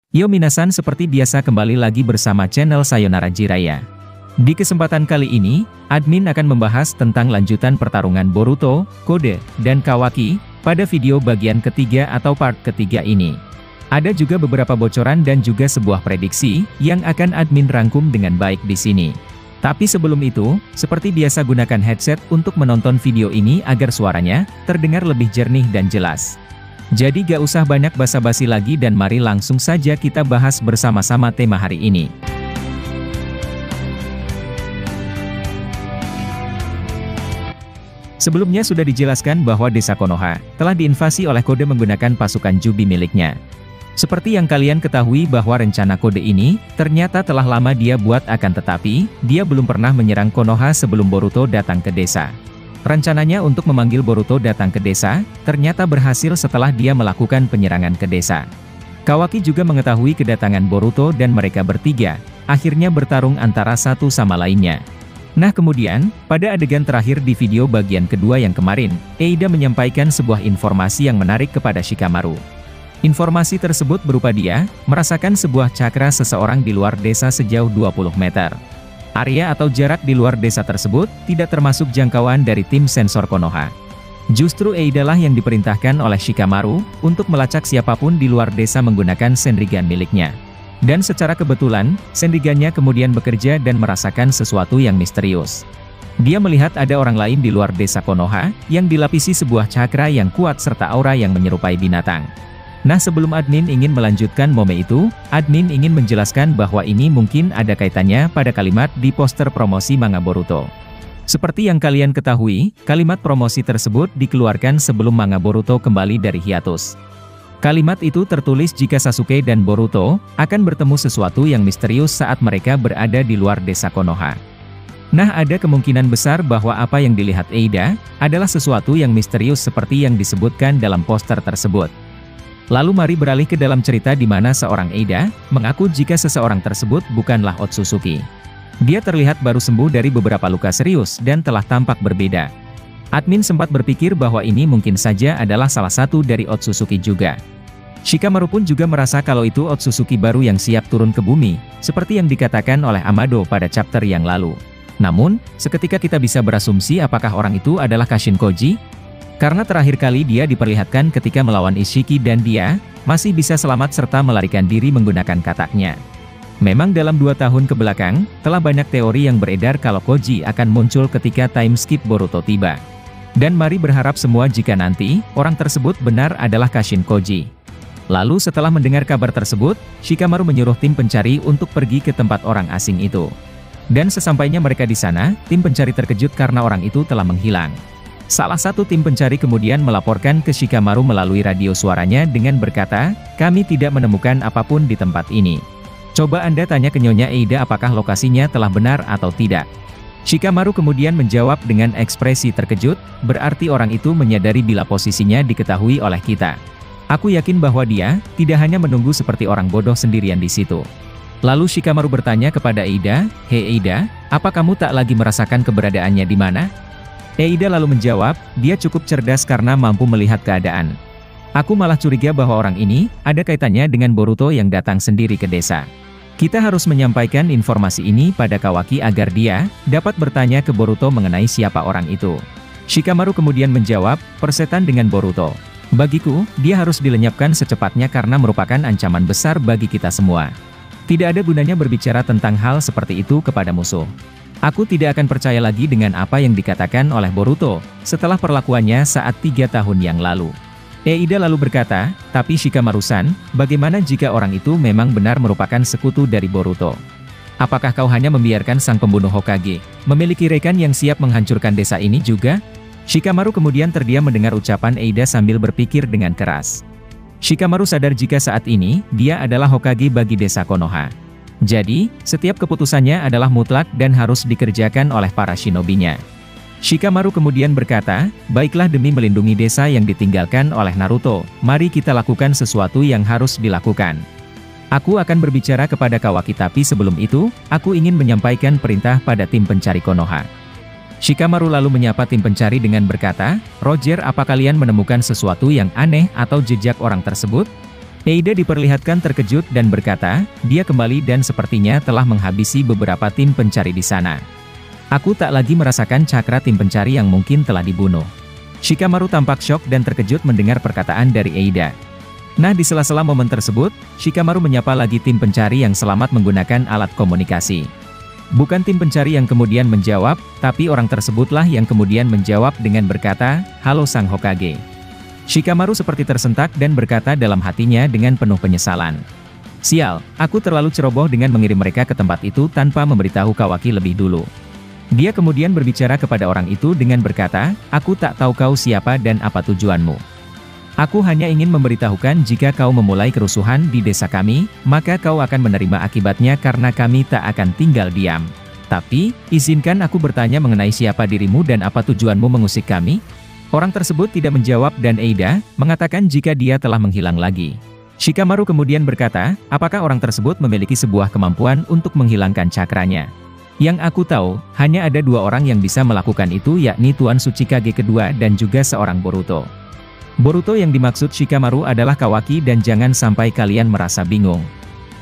Yo minasan, seperti biasa kembali lagi bersama channel Sayonara Jiraiya. Di kesempatan kali ini, admin akan membahas tentang lanjutan pertarungan Boruto, Kode, dan Kawaki, pada video bagian ketiga atau part ketiga ini. Ada juga beberapa bocoran dan juga sebuah prediksi, yang akan admin rangkum dengan baik di sini. Tapi sebelum itu, seperti biasa gunakan headset untuk menonton video ini agar suaranya terdengar lebih jernih dan jelas. Jadi gak usah banyak basa-basi lagi dan mari langsung saja kita bahas bersama-sama tema hari ini. Sebelumnya sudah dijelaskan bahwa desa Konoha telah diinvasi oleh Kode menggunakan pasukan Jubi miliknya. Seperti yang kalian ketahui bahwa rencana Kode ini ternyata telah lama dia buat, akan tetapi dia belum pernah menyerang Konoha sebelum Boruto datang ke desa. Rencananya untuk memanggil Boruto datang ke desa, ternyata berhasil setelah dia melakukan penyerangan ke desa. Kawaki juga mengetahui kedatangan Boruto dan mereka bertiga akhirnya bertarung antara satu sama lainnya. Nah kemudian, pada adegan terakhir di video bagian kedua yang kemarin, Eida menyampaikan sebuah informasi yang menarik kepada Shikamaru. Informasi tersebut berupa dia merasakan sebuah cakra seseorang di luar desa sejauh 20 meter. Area atau jarak di luar desa tersebut tidak termasuk jangkauan dari tim sensor Konoha. Justru Eida lah yang diperintahkan oleh Shikamaru untuk melacak siapapun di luar desa menggunakan Senrigan miliknya. Dan secara kebetulan, Senrigannya kemudian bekerja dan merasakan sesuatu yang misterius. Dia melihat ada orang lain di luar desa Konoha yang dilapisi sebuah cakra yang kuat serta aura yang menyerupai binatang. Nah sebelum admin ingin melanjutkan momen itu, admin ingin menjelaskan bahwa ini mungkin ada kaitannya pada kalimat di poster promosi manga Boruto. Seperti yang kalian ketahui, kalimat promosi tersebut dikeluarkan sebelum manga Boruto kembali dari hiatus. Kalimat itu tertulis jika Sasuke dan Boruto akan bertemu sesuatu yang misterius saat mereka berada di luar desa Konoha. Nah ada kemungkinan besar bahwa apa yang dilihat Eida adalah sesuatu yang misterius seperti yang disebutkan dalam poster tersebut. Lalu mari beralih ke dalam cerita di mana seorang Eida mengaku jika seseorang tersebut bukanlah Otsutsuki. Dia terlihat baru sembuh dari beberapa luka serius dan telah tampak berbeda. Admin sempat berpikir bahwa ini mungkin saja adalah salah satu dari Otsutsuki juga. Shikamaru pun juga merasa kalau itu Otsutsuki baru yang siap turun ke bumi, seperti yang dikatakan oleh Amado pada chapter yang lalu. Namun, seketika kita bisa berasumsi apakah orang itu adalah Kashin Koji? Karena terakhir kali dia diperlihatkan ketika melawan Ishiki dan dia masih bisa selamat serta melarikan diri menggunakan kataknya. Memang dalam 2 tahun kebelakang, telah banyak teori yang beredar kalau Koji akan muncul ketika time skip Boruto tiba. Dan mari berharap semua jika nanti, orang tersebut benar adalah Kashin Koji. Lalu setelah mendengar kabar tersebut, Shikamaru menyuruh tim pencari untuk pergi ke tempat orang asing itu. Dan sesampainya mereka di sana, tim pencari terkejut karena orang itu telah menghilang. Salah satu tim pencari kemudian melaporkan ke Shikamaru melalui radio suaranya dengan berkata, "Kami tidak menemukan apapun di tempat ini. Coba Anda tanya ke Nyonya Eida apakah lokasinya telah benar atau tidak." Shikamaru kemudian menjawab dengan ekspresi terkejut, "Berarti orang itu menyadari bila posisinya diketahui oleh kita. Aku yakin bahwa dia tidak hanya menunggu seperti orang bodoh sendirian di situ." Lalu Shikamaru bertanya kepada Eida, "Hei Eida, apa kamu tak lagi merasakan keberadaannya di mana?" Eida lalu menjawab, dia cukup cerdas karena mampu melihat keadaan. "Aku malah curiga bahwa orang ini ada kaitannya dengan Boruto yang datang sendiri ke desa. Kita harus menyampaikan informasi ini pada Kawaki agar dia dapat bertanya ke Boruto mengenai siapa orang itu." Shikamaru kemudian menjawab, "Persetan dengan Boruto. Bagiku, dia harus dilenyapkan secepatnya karena merupakan ancaman besar bagi kita semua. Tidak ada gunanya berbicara tentang hal seperti itu kepada musuh. Aku tidak akan percaya lagi dengan apa yang dikatakan oleh Boruto setelah perlakuannya saat 3 tahun yang lalu." Eida lalu berkata, "Tapi Shikamaru-san, bagaimana jika orang itu memang benar merupakan sekutu dari Boruto? Apakah kau hanya membiarkan sang pembunuh Hokage memiliki rekan yang siap menghancurkan desa ini juga?" Shikamaru kemudian terdiam mendengar ucapan Eida sambil berpikir dengan keras. Shikamaru sadar jika saat ini dia adalah Hokage bagi desa Konoha. Jadi, setiap keputusannya adalah mutlak dan harus dikerjakan oleh para shinobinya. Shikamaru kemudian berkata, "Baiklah, demi melindungi desa yang ditinggalkan oleh Naruto, mari kita lakukan sesuatu yang harus dilakukan. Aku akan berbicara kepada Kawaki tapi sebelum itu, aku ingin menyampaikan perintah pada tim pencari Konoha." Shikamaru lalu menyapa tim pencari dengan berkata, "Roger, apa kalian menemukan sesuatu yang aneh atau jejak orang tersebut?" Eida diperlihatkan terkejut dan berkata, dia kembali dan sepertinya telah menghabisi beberapa tim pencari di sana. Aku tak lagi merasakan cakra tim pencari yang mungkin telah dibunuh. Shikamaru tampak syok dan terkejut mendengar perkataan dari Eida. Nah, di sela-sela momen tersebut, Shikamaru menyapa lagi tim pencari yang selamat menggunakan alat komunikasi. Bukan tim pencari yang kemudian menjawab, tapi orang tersebutlah yang kemudian menjawab dengan berkata, "Halo Sang Hokage." Shikamaru seperti tersentak dan berkata dalam hatinya dengan penuh penyesalan. Sial, aku terlalu ceroboh dengan mengirim mereka ke tempat itu tanpa memberitahu Kawaki lebih dulu. Dia kemudian berbicara kepada orang itu dengan berkata, aku tak tahu kau siapa dan apa tujuanmu. Aku hanya ingin memberitahukan jika kau memulai kerusuhan di desa kami, maka kau akan menerima akibatnya karena kami tak akan tinggal diam. Tapi, izinkan aku bertanya mengenai siapa dirimu dan apa tujuanmu mengusik kami? Orang tersebut tidak menjawab dan Eida mengatakan jika dia telah menghilang lagi. Shikamaru kemudian berkata, apakah orang tersebut memiliki sebuah kemampuan untuk menghilangkan cakranya? Yang aku tahu, hanya ada dua orang yang bisa melakukan itu yakni Tuan Tsuchikage kedua dan juga seorang Boruto. Boruto yang dimaksud Shikamaru adalah Kawaki dan jangan sampai kalian merasa bingung.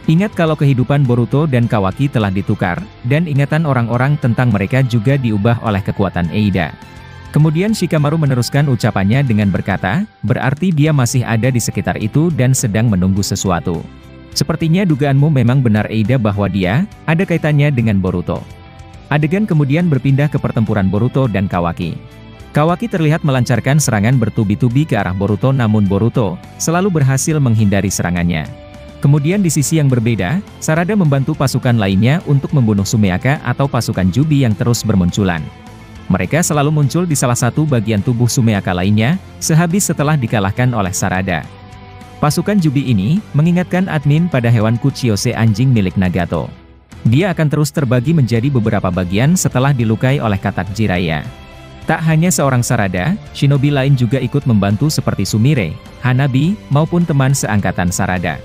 Ingat kalau kehidupan Boruto dan Kawaki telah ditukar, dan ingatan orang-orang tentang mereka juga diubah oleh kekuatan Eida. Kemudian Shikamaru meneruskan ucapannya dengan berkata, berarti dia masih ada di sekitar itu dan sedang menunggu sesuatu. Sepertinya dugaanmu memang benar Eida bahwa dia ada kaitannya dengan Boruto. Adegan kemudian berpindah ke pertempuran Boruto dan Kawaki. Kawaki terlihat melancarkan serangan bertubi-tubi ke arah Boruto namun Boruto selalu berhasil menghindari serangannya. Kemudian di sisi yang berbeda, Sarada membantu pasukan lainnya untuk membunuh Sumeaka atau pasukan Jubi yang terus bermunculan. Mereka selalu muncul di salah satu bagian tubuh Sumeaka lainnya, sehabis setelah dikalahkan oleh Sarada. Pasukan Jubi ini mengingatkan admin pada hewan Kuchiyose anjing milik Nagato. Dia akan terus terbagi menjadi beberapa bagian setelah dilukai oleh katak Jiraiya. Tak hanya seorang Sarada, shinobi lain juga ikut membantu seperti Sumire, Hanabi, maupun teman seangkatan Sarada.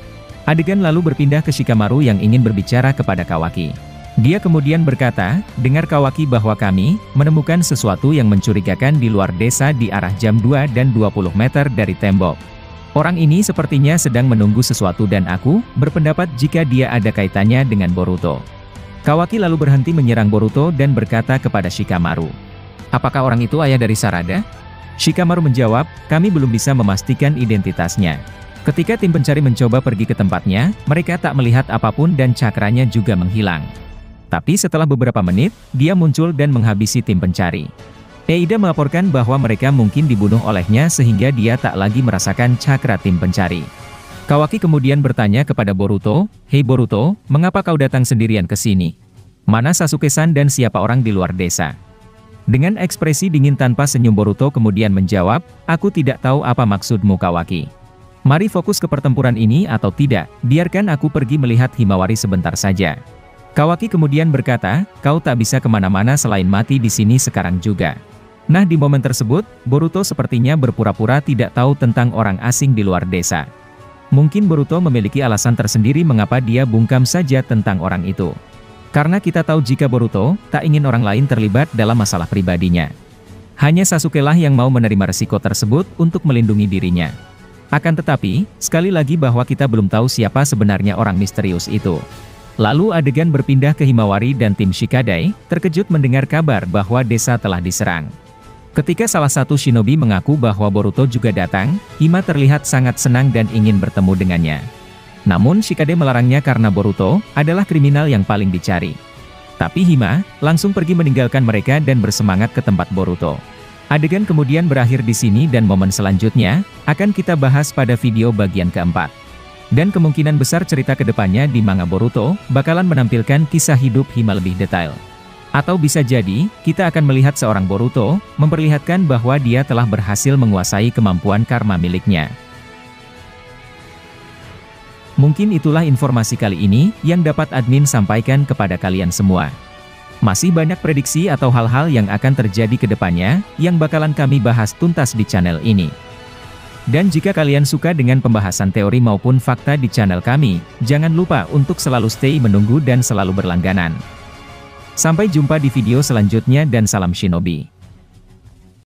Adegan lalu berpindah ke Shikamaru yang ingin berbicara kepada Kawaki. Dia kemudian berkata, dengar Kawaki bahwa kami menemukan sesuatu yang mencurigakan di luar desa di arah jam 2 dan 20 meter dari tembok. Orang ini sepertinya sedang menunggu sesuatu dan aku berpendapat jika dia ada kaitannya dengan Boruto. Kawaki lalu berhenti menyerang Boruto dan berkata kepada Shikamaru, apakah orang itu ayah dari Sarada? Shikamaru menjawab, kami belum bisa memastikan identitasnya. Ketika tim pencari mencoba pergi ke tempatnya, mereka tak melihat apapun dan cakranya juga menghilang. Tapi setelah beberapa menit, dia muncul dan menghabisi tim pencari. Eida melaporkan bahwa mereka mungkin dibunuh olehnya sehingga dia tak lagi merasakan cakra tim pencari. Kawaki kemudian bertanya kepada Boruto, hei Boruto, mengapa kau datang sendirian ke sini? Mana Sasuke-san dan siapa orang di luar desa? Dengan ekspresi dingin tanpa senyum Boruto kemudian menjawab, aku tidak tahu apa maksudmu Kawaki. Mari fokus ke pertempuran ini atau tidak, biarkan aku pergi melihat Himawari sebentar saja. Kawaki kemudian berkata, kau tak bisa kemana-mana selain mati di sini sekarang juga. Nah di momen tersebut, Boruto sepertinya berpura-pura tidak tahu tentang orang asing di luar desa. Mungkin Boruto memiliki alasan tersendiri mengapa dia bungkam saja tentang orang itu. Karena kita tahu jika Boruto tak ingin orang lain terlibat dalam masalah pribadinya. Hanya Sasuke lah yang mau menerima resiko tersebut untuk melindungi dirinya. Akan tetapi, sekali lagi bahwa kita belum tahu siapa sebenarnya orang misterius itu. Lalu adegan berpindah ke Himawari dan tim Shikadai, terkejut mendengar kabar bahwa desa telah diserang. Ketika salah satu shinobi mengaku bahwa Boruto juga datang, Hima terlihat sangat senang dan ingin bertemu dengannya. Namun Shikadai melarangnya karena Boruto adalah kriminal yang paling dicari. Tapi Hima langsung pergi meninggalkan mereka dan bersemangat ke tempat Boruto. Adegan kemudian berakhir di sini dan momen selanjutnya akan kita bahas pada video bagian keempat. Dan kemungkinan besar cerita kedepannya di manga Boruto bakalan menampilkan kisah hidup Hima lebih detail. Atau bisa jadi, kita akan melihat seorang Boruto memperlihatkan bahwa dia telah berhasil menguasai kemampuan karma miliknya. Mungkin itulah informasi kali ini yang dapat admin sampaikan kepada kalian semua. Masih banyak prediksi atau hal-hal yang akan terjadi kedepannya yang bakalan kami bahas tuntas di channel ini. Dan jika kalian suka dengan pembahasan teori maupun fakta di channel kami, jangan lupa untuk selalu stay menunggu dan selalu berlangganan. Sampai jumpa di video selanjutnya dan salam shinobi.